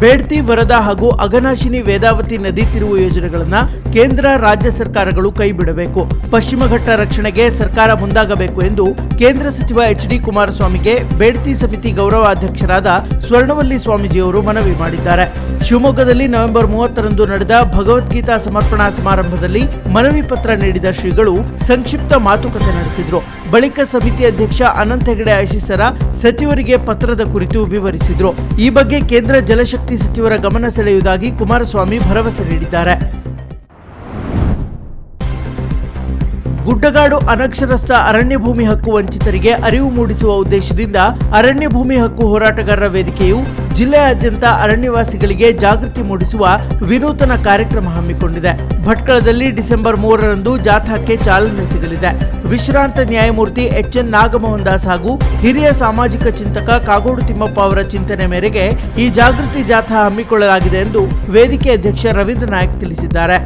ಬೇಡ್ತಿ ವರದಾ ಹಾಗೂ ಅಘನಾಶಿನಿ ವೇದಾವತಿ ನದಿ ತಿರುವು ಯೋಜನೆಗಳನ್ನು ಕೇಂದ್ರ ರಾಜ್ಯ ಸರ್ಕಾರಗಳು ಕೈಬಿಡಬೇಕು. ಪಶ್ಚಿಮ ಘಟ್ಟ ರಕ್ಷಣೆಗೆ ಸರ್ಕಾರ ಮುಂದಾಗಬೇಕು ಎಂದು ಕೇಂದ್ರ ಸಚಿವ ಎಚ್.ಡಿ. ಕುಮಾರಸ್ವಾಮಿಗೆ ಬೇಡ್ತಿ ಸಮಿತಿ ಗೌರವಾಧ್ಯಕ್ಷರಾದ ಸ್ವರ್ಣವಲ್ಲಿ ಸ್ವಾಮೀಜಿಯವರು ಮನವಿ ಮಾಡಿದ್ದಾರೆ. ಶಿವಮೊಗ್ಗದಲ್ಲಿ ನವೆಂಬರ್ 30ರಂದು ನಡೆದ ಭಗವದ್ಗೀತಾ ಸಮರ್ಪಣಾ ಸಮಾರಂಭದಲ್ಲಿ ಮನವಿ ಪತ್ರ ನೀಡಿದ ಶ್ರೀಗಳು ಸಂಕ್ಷಿಪ್ತ ಮಾತುಕತೆ ನಡೆಸಿದರು. ಬಳಿಕ ಸಮಿತಿ ಅಧ್ಯಕ್ಷ ಅನಂತ ಹೆಗಡೆ ಐಶಿಸರ ಸಚಿವರಿಗೆ ಪತ್ರದ ಕುರಿತು ವಿವರಿಸಿದರು. ಈ ಬಗ್ಗೆ ಕೇಂದ್ರ ಜಲಶಕ್ತಿ ಸಚಿವರ ಗಮನ ಸೆಳೆಯುವುದಾಗಿ ಕುಮಾರಸ್ವಾಮಿ ಭರವಸೆ ನೀಡಿದ್ದಾರೆ. ಗುಡ್ಡಗಾಡು ಅನಕ್ಷರಸ್ಥ ಅರಣ್ಯ ಭೂಮಿ ಹಕ್ಕು ವಂಚಿತರಿಗೆ ಅರಿವು ಮೂಡಿಸುವ ಉದ್ದೇಶದಿಂದ ಅರಣ್ಯ ಭೂಮಿ ಹಕ್ಕು ಹೋರಾಟಗಾರರ ವೇದಿಕೆಯು ಜಿಲ್ಲೆಯಾದ್ಯಂತ ಅರಣ್ಯವಾಸಿಗಳಿಗೆ ಜಾಗೃತಿ ಮೂಡಿಸುವ ವಿನೂತನ ಕಾರ್ಯಕ್ರಮ ಹಮ್ಮಿಕೊಂಡಿದೆ. ಭಟ್ಕಳದಲ್ಲಿ ಡಿಸೆಂಬರ್ 3ರಂದು ಜಾಥಾಕ್ಕೆ ಚಾಲನೆ ಸಿಗಲಿದೆ. ವಿಶ್ರಾಂತ ನ್ಯಾಯಮೂರ್ತಿ ಎಚ್.ಎನ್. ನಾಗಮೋಹನ್ ದಾಸ್ ಹಾಗೂ ಹಿರಿಯ ಸಾಮಾಜಿಕ ಚಿಂತಕ ಕಾಗೋಡು ತಿಮ್ಮಪ್ಪ ಅವರ ಚಿಂತನೆ ಮೇರೆಗೆ ಈ ಜಾಗೃತಿ ಜಾಥಾ ಹಮ್ಮಿಕೊಳ್ಳಲಾಗಿದೆ ಎಂದು ವೇದಿಕೆ ಅಧ್ಯಕ್ಷ ರವೀಂದ್ರ ನಾಯಕ್ ತಿಳಿಸಿದ್ದಾರೆ.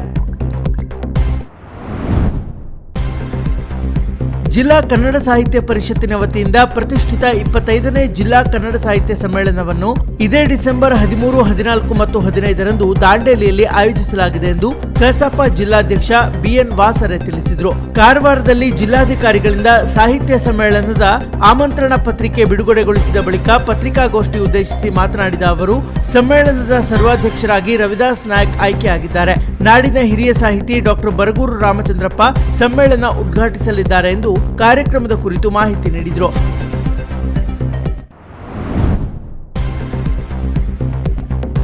ಜಿಲ್ಲಾ ಕನ್ನಡ ಸಾಹಿತ್ಯ ಪರಿಷತ್ತಿನ ವತಿಯಿಂದ ಪ್ರತಿಷ್ಠಿತ 25ನೇ ಜಿಲ್ಲಾ ಕನ್ನಡ ಸಾಹಿತ್ಯ ಸಮ್ಮೇಳನವನ್ನು ಇದೇ ಡಿಸೆಂಬರ್ 13, 14 ಮತ್ತು 15ರಂದು ದಾಂಡೇಲಿಯಲ್ಲಿ ಆಯೋಜಿಸಲಾಗಿದೆ ಎಂದು ಕಸಾಪ ಜಿಲ್ಲಾಧ್ಯಕ್ಷ ಬಿಎನ್ ವಾಸರೆ ತಿಳಿಸಿದರು. ಕಾರವಾರದಲ್ಲಿ ಜಿಲ್ಲಾಧಿಕಾರಿಗಳಿಂದ ಸಾಹಿತ್ಯ ಸಮ್ಮೇಳನದ ಆಮಂತ್ರಣ ಪತ್ರಿಕೆ ಬಿಡುಗಡೆಗೊಳಿಸಿದ ಬಳಿಕ ಪತ್ರಿಕಾಗೋಷ್ಠಿ ಉದ್ದೇಶಿಸಿ ಮಾತನಾಡಿದ ಅವರು, ಸಮ್ಮೇಳನದ ಸರ್ವಾಧ್ಯಕ್ಷರಾಗಿ ರವಿದಾಸ್ ನಾಯಕ್ ಆಯ್ಕೆಯಾಗಿದ್ದಾರೆ. ನಾಡಿನ ಹಿರಿಯ ಸಾಹಿತಿ ಡಾಕ್ಟರ್ ಬರಗೂರು ರಾಮಚಂದ್ರಪ್ಪ ಸಮ್ಮೇಳನ ಉದ್ಘಾಟಿಸಲಿದ್ದಾರೆ ಎಂದು ಕಾರ್ಯಕ್ರಮದ ಕುರಿತು ಮಾಹಿತಿ ನೀಡಿದರು.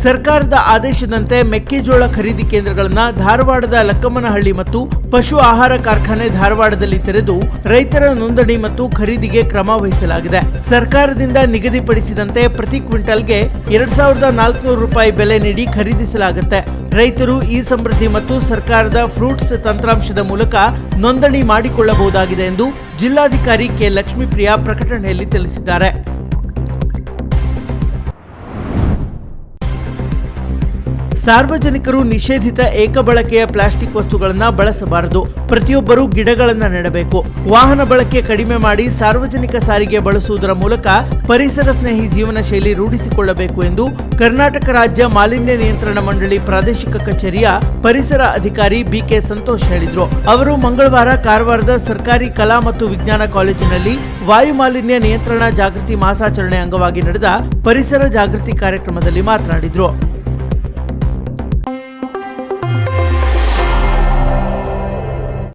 ಸರ್ಕಾರದ ಆದೇಶದಂತೆ ಮೆಕ್ಕೆಜೋಳ ಖರೀದಿ ಕೇಂದ್ರಗಳನ್ನು ಧಾರವಾಡದ ಲಕ್ಕಮ್ಮನಹಳ್ಳಿ ಮತ್ತು ಪಶು ಆಹಾರ ಕಾರ್ಖಾನೆ ಧಾರವಾಡದಲ್ಲಿ ತೆರೆದು ರೈತರ ನೋಂದಣಿ ಮತ್ತು ಖರೀದಿಗೆ ಕ್ರಮ ವಹಿಸಲಾಗಿದೆ. ಸರ್ಕಾರದಿಂದ ನಿಗದಿಪಡಿಸಿದಂತೆ ಪ್ರತಿ ಕ್ವಿಂಟಲ್ಗೆ 2400 ರೂಪಾಯಿ ಬೆಲೆ ನೀಡಿ ಖರೀದಿಸಲಾಗುತ್ತೆ. ರೈತರು ಈ ಸಮೃದ್ಧಿ ಮತ್ತು ಸರ್ಕಾರದ ಫ್ರೂಟ್ಸ್ ತಂತ್ರಾಂಶದ ಮೂಲಕ ನೋಂದಣಿ ಮಾಡಿಕೊಳ್ಳಬಹುದಾಗಿದೆ ಎಂದು ಜಿಲ್ಲಾಧಿಕಾರಿ ಕೆ. ಲಕ್ಷ್ಮೀಪ್ರಿಯಾ ಪ್ರಕಟಣೆಯಲ್ಲಿ ತಿಳಿಸಿದ್ದಾರೆ. ಸಾರ್ವಜನಿಕರು ನಿಷೇಧಿತ ಏಕಬಳಕೆಯ ಪ್ಲಾಸ್ಟಿಕ್ ವಸ್ತುಗಳನ್ನು ಬಳಸಬಾರದು. ಪ್ರತಿಯೊಬ್ಬರೂ ಗಿಡಗಳನ್ನು ನೆಡಬೇಕು. ವಾಹನ ಬಳಕೆ ಕಡಿಮೆ ಮಾಡಿ ಸಾರ್ವಜನಿಕ ಸಾರಿಗೆ ಬಳಸುವುದರ ಮೂಲಕ ಪರಿಸರ ಸ್ನೇಹಿ ಜೀವನ ಶೈಲಿ ರೂಢಿಸಿಕೊಳ್ಳಬೇಕು ಎಂದು ಕರ್ನಾಟಕ ರಾಜ್ಯ ಮಾಲಿನ್ಯ ನಿಯಂತ್ರಣ ಮಂಡಳಿ ಪ್ರಾದೇಶಿಕ ಕಚೇರಿಯ ಪರಿಸರ ಅಧಿಕಾರಿ ಬಿಕೆ ಸಂತೋಷ್ ಹೇಳಿದರು. ಅವರು ಮಂಗಳವಾರ ಕಾರವಾರದ ಸರ್ಕಾರಿ ಕಲಾ ಮತ್ತು ವಿಜ್ಞಾನ ಕಾಲೇಜಿನಲ್ಲಿ ವಾಯು ಮಾಲಿನ್ಯ ನಿಯಂತ್ರಣ ಜಾಗೃತಿ ಮಾಸಾಚರಣೆ ಅಂಗವಾಗಿ ನಡೆದ ಪರಿಸರ ಜಾಗೃತಿ ಕಾರ್ಯಕ್ರಮದಲ್ಲಿ ಮಾತನಾಡಿದರು.